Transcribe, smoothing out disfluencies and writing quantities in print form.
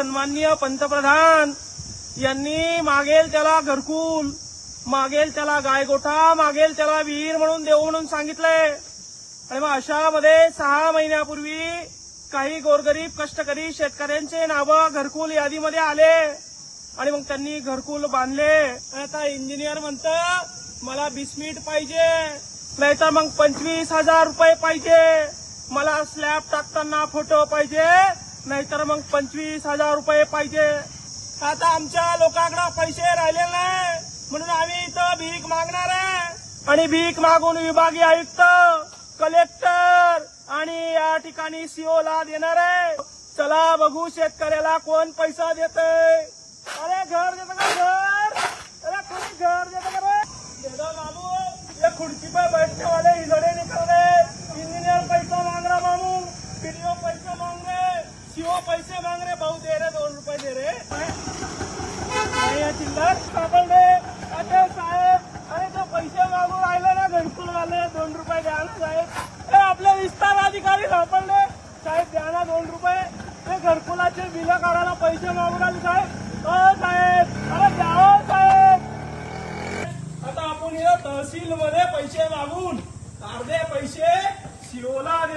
सन्माननीय पंतप्रधान यांनी मागेल त्याला घरकुल, मागेल त्याला गायगोठा, मागेल त्याला विहीर म्हणून देऊ म्हणून सांगितलंय. आणि मग अशामध्ये 6 महिन्यापूर्वी काही गोरगरीब कष्टकरी शेतकऱ्यांचे नावं घरकुल यादीमध्ये आले आणि मग त्यांनी घरकुल बांधले. आता इंजिनियर म्हणतं मला बिस्मिट पाहिजे, नाहीतर मग 25,000 रुपये पाहिजे, मला स्लॅब टाकताना फोटो पाहिजे, नाहीतर मग 25,000 रुपये पाहिजे. आता आमच्या लोकांकडे पैसे राहिले नाही म्हणून आम्ही इथं भीक मागणार आहे आणि भीक मागून विभागीय आयुक्त, कलेक्टर आणि या ठिकाणी सीओला देणार आहे. चला बघू शेतकऱ्याला कोण पैसा देतंय. अरे घर देतं का घर? अरे कोणी घर देतं का रे? देदा बाबू, ये खुर्ची पे बैठने वाले हिजड़े निकल गए. इंजीनियर पैसा मांग रहा मामू, पीडीओ पैसे मांग रहे, सीओ पैसे मांग रहे. भाऊ दे रहे 2 रुपये दे रहे चिल्लर सापड रे. अरे साहेब, अरे तो पैसे मागून राहिले ना घरकुल वाले, 2 रुपये द्या ना साहेब. आपले विस्तार अधिकारी सापडले, साहेब द्या ना 2 रुपये. ते घरकुलाचे बिलं काढायला पैसे मागून आले साहेब. साहेब, अरे द्या हो साहेब. आता आपण तहसील मध्ये पैसे मागून अर्धे पैसे सीओला